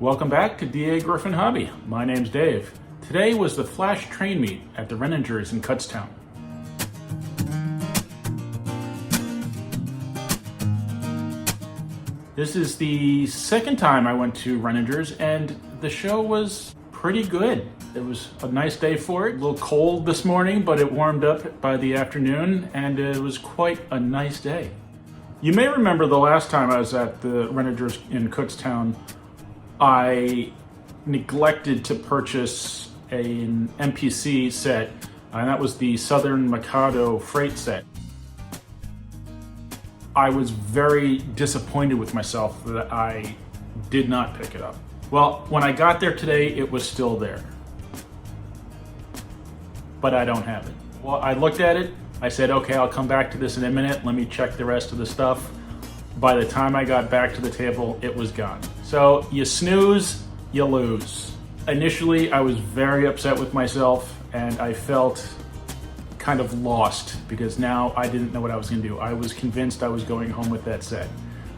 Welcome back to Dagryffyn Hobby. My name's Dave. Today was the Flash train meet at the Renningers in Kutztown. This is the second time I went to Renningers, and the show was pretty good. It was a nice day for it. A little cold this morning, but it warmed up by the afternoon, and it was quite a nice day. You may remember the last time I was at the Renningers in Kutztown, I neglected to purchase an MPC set, and that was the Southern Mikado freight set. I was very disappointed with myself that I did not pick it up. Well, when I got there today, it was still there. But I don't have it. Well, I looked at it, I said, okay, I'll come back to this in a minute, let me check the rest of the stuff. By the time I got back to the table, it was gone. So you snooze, you lose. Initially, I was very upset with myself, and I felt kind of lost because now I didn't know what I was gonna do. I was convinced I was going home with that set.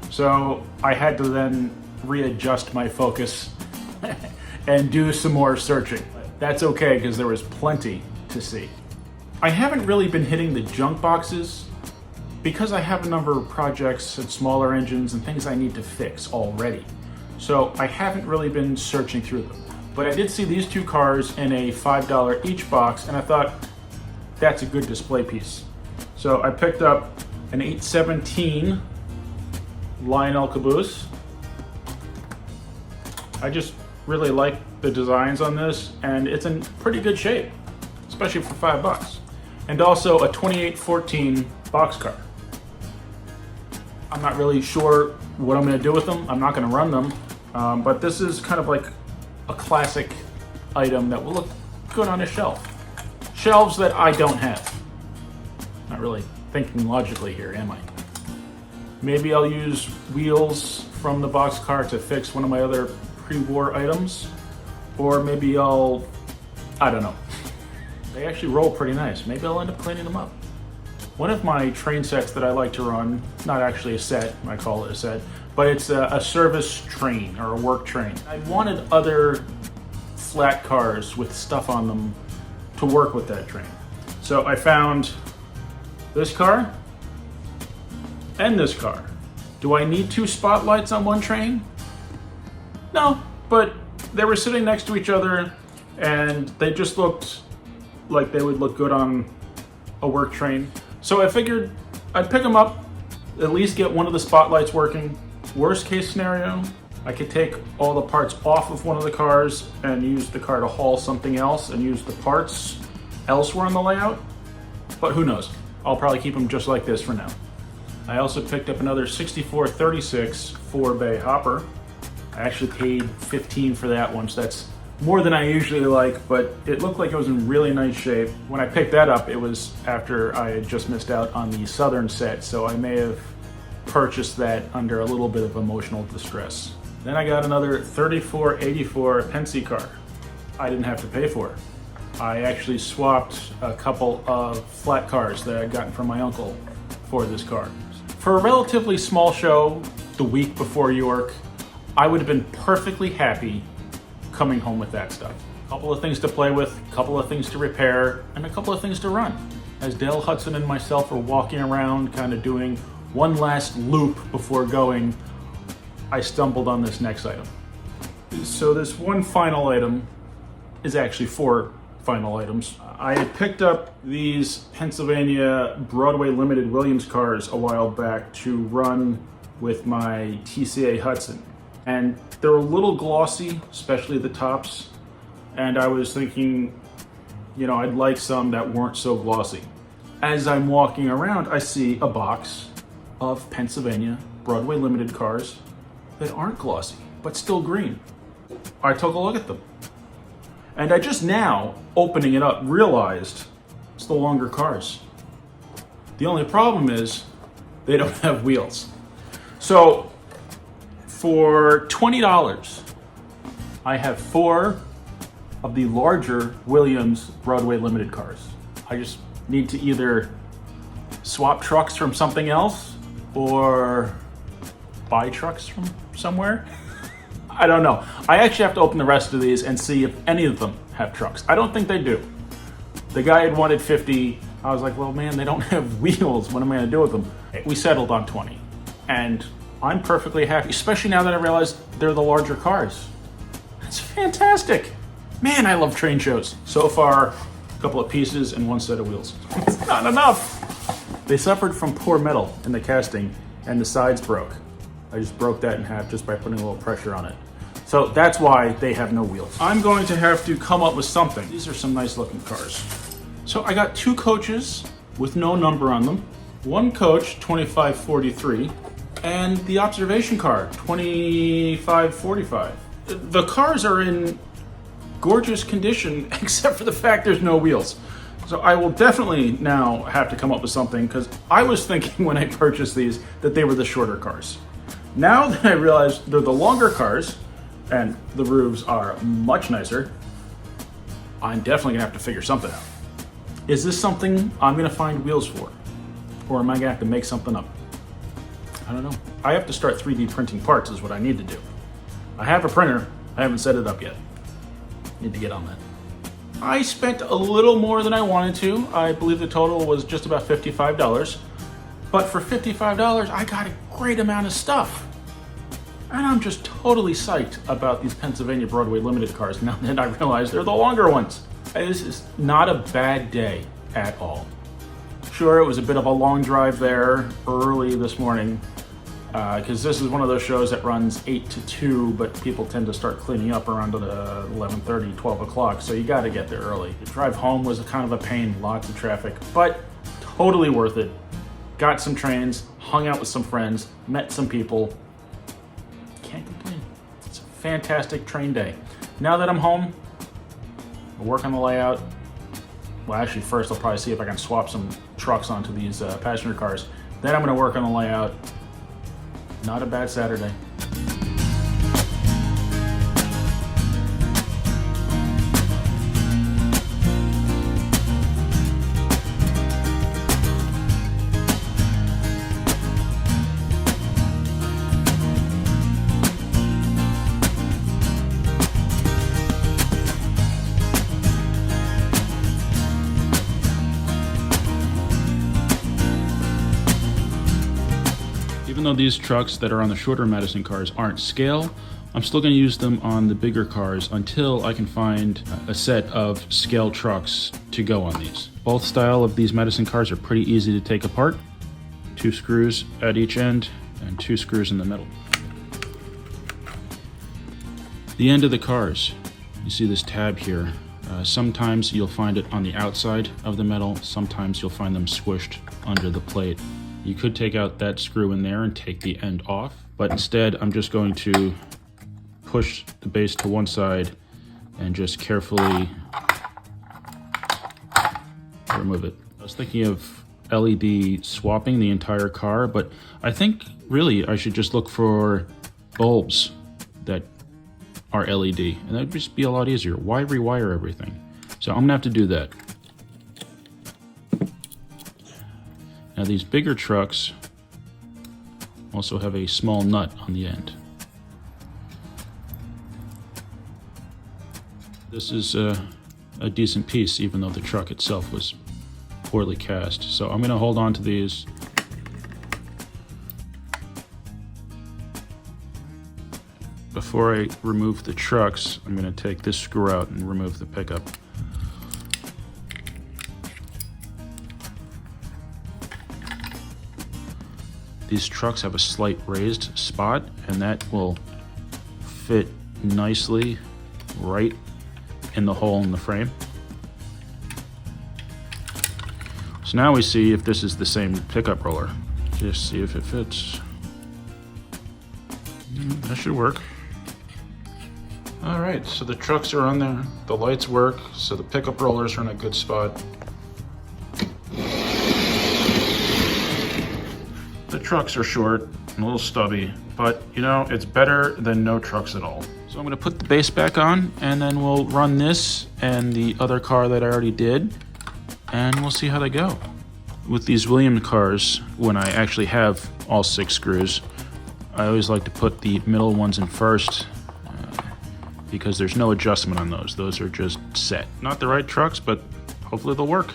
So I had to then readjust my focus and do some more searching. That's okay, because there was plenty to see. I haven't really been hitting the junk boxes because I have a number of projects and smaller engines and things I need to fix already. So I haven't really been searching through them. But I did see these two cars in a $5 each box, and I thought, that's a good display piece. So I picked up an 817 Lionel caboose. I just really like the designs on this, and it's in pretty good shape, especially for $5. And also a 2814 boxcar. I'm not really sure what I'm gonna do with them. I'm not gonna run them, but this is kind of like a classic item that will look good on a shelf. Shelves that I don't have. Not really thinking logically here, am I? Maybe I'll use wheels from the boxcar to fix one of my other pre-war items, or maybe I don't know. They actually roll pretty nice. Maybe I'll end up cleaning them up. One of my train sets that I like to run, not actually a set, I call it a set, but it's a service train or a work train. I wanted other flat cars with stuff on them to work with that train. So I found this car and this car. Do I need two spotlights on one train? No, but they were sitting next to each other and they just looked like they would look good on a work train. So I figured I'd pick them up, at least get one of the spotlights working. Worst case scenario, I could take all the parts off of one of the cars and use the car to haul something else and use the parts elsewhere on the layout, but who knows? I'll probably keep them just like this for now. I also picked up another 6436 4-bay hopper. I actually paid $15 for that one, so that's more than I usually like, but it looked like it was in really nice shape. When I picked that up, it was after I had just missed out on the Southern set, so I may have purchased that under a little bit of emotional distress. Then I got another 3484 Pensy car. I didn't have to pay for it. I actually swapped a couple of flat cars that I'd gotten from my uncle for this car. For a relatively small show, the week before York, I would have been perfectly happy coming home with that stuff. A couple of things to play with, a couple of things to repair, and a couple of things to run. As Dale Hudson and myself were walking around, kind of doing one last loop before going, I stumbled on this next item. So this one final item is actually four final items. I had picked up these Pennsylvania Broadway Limited Williams cars a while back to run with my TCA Hudson. And they're a little glossy, especially the tops. And I was thinking, I'd like some that weren't so glossy. As I'm walking around, I see a box of Pennsylvania Broadway Limited cars that aren't glossy, but still green. I took a look at them. And I just now, opening it up, realized it's the longer cars. The only problem is they don't have wheels. So for $20, I have four of the larger Williams Broadway Limited cars. I just need to either swap trucks from something else or buy trucks from somewhere. I don't know. I actually have to open the rest of these and see if any of them have trucks. I don't think they do. The guy had wanted 50. I was like, well, man, they don't have wheels. What am I going to do with them? We settled on 20. And I'm perfectly happy, especially now that I realize they're the larger cars. That's fantastic. Man, I love train shows. So far, a couple of pieces and one set of wheels. It's not enough. They suffered from poor metal in the casting and the sides broke. I just broke that in half just by putting a little pressure on it. So that's why they have no wheels. I'm going to have to come up with something. These are some nice looking cars. So I got 2 coaches with no number on them. One coach, 2543, and the observation car, 2545. The cars are in gorgeous condition, except for the fact there's no wheels. So I will definitely now have to come up with something, because I was thinking when I purchased these that they were the shorter cars. Now that I realize they're the longer cars, and the roofs are much nicer, I'm definitely gonna have to figure something out. Is this something I'm gonna find wheels for? Or am I gonna have to make something up? I don't know. I have to start 3D printing parts is what I need to do. I have a printer, I haven't set it up yet. Need to get on that. I spent a little more than I wanted to. I believe the total was just about $55. But for $55, I got a great amount of stuff. And I'm just totally psyched about these Pennsylvania Broadway Limited cars now that I realize they're the longer ones. This is not a bad day at all. Sure, it was a bit of a long drive there early this morning, because this is one of those shows that runs 8 to 2, but people tend to start cleaning up around 11:30, 12 o'clock, so you got to get there early. The drive home was kind of a pain, lots of traffic, but totally worth it. Got some trains, hung out with some friends, met some people. Can't complain. It's a fantastic train day. Now that I'm home, I'll work on the layout. Well, actually, first I'll probably see if I can swap some trucks onto these passenger cars. Then I'm going to work on the layout. Not a bad Saturday. Even though these trucks that are on the shorter Madison cars aren't scale, I'm still going to use them on the bigger cars until I can find a set of scale trucks to go on these. Both style of these Madison cars are pretty easy to take apart. 2 screws at each end and 2 screws in the middle. The end of the cars, you see this tab here. Sometimes you'll find it on the outside of the metal, sometimes you'll find them squished under the plate. You could take out that screw in there and take the end off, but instead I'm just going to push the base to one side and just carefully remove it. I was thinking of LED swapping the entire car, but I think really I should just look for bulbs that are LED, and that'd just be a lot easier. Why rewire everything? So I'm gonna have to do that. Now these bigger trucks also have a small nut on the end. This is a decent piece, even though the truck itself was poorly cast. So I'm going to hold on to these. Before I remove the trucks, I'm going to take this screw out and remove the pickup. These trucks have a slight raised spot, and that will fit nicely right in the hole in the frame. So now we see if this is the same pickup roller. Just see if it fits. That should work. All right, so the trucks are on there, the lights work, so the pickup rollers are in a good spot. The trucks are short and a little stubby, but you know, it's better than no trucks at all. So I'm gonna put the base back on, and then we'll run this and the other car that I already did, and we'll see how they go. With these Williams cars, when I actually have all 6 screws, I always like to put the middle ones in first, because there's no adjustment on those. Those are just set. Not the right trucks, but hopefully they'll work.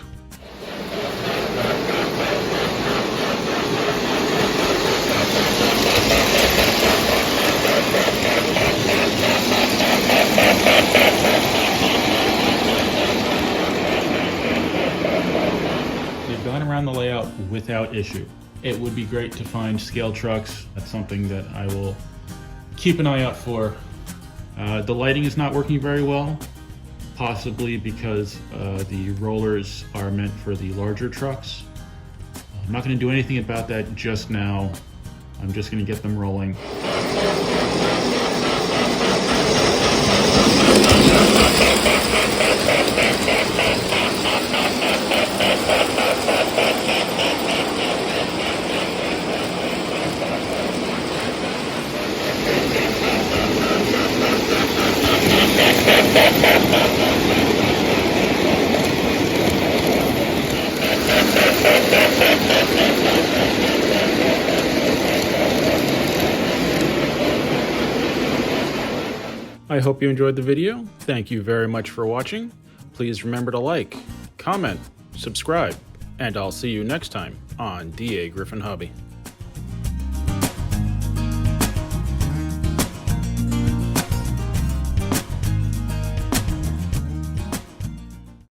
They've gone around the layout without issue. It would be great to find scale trucks. That's something that I will keep an eye out for. The lighting is not working very well, possibly because the rollers are meant for the larger trucks. I'm not going to do anything about that just now. I'm just going to get them rolling. I hope you enjoyed the video. Thank you very much for watching. Please remember to like, comment, subscribe, and I'll see you next time on Dagryffyn Hobby.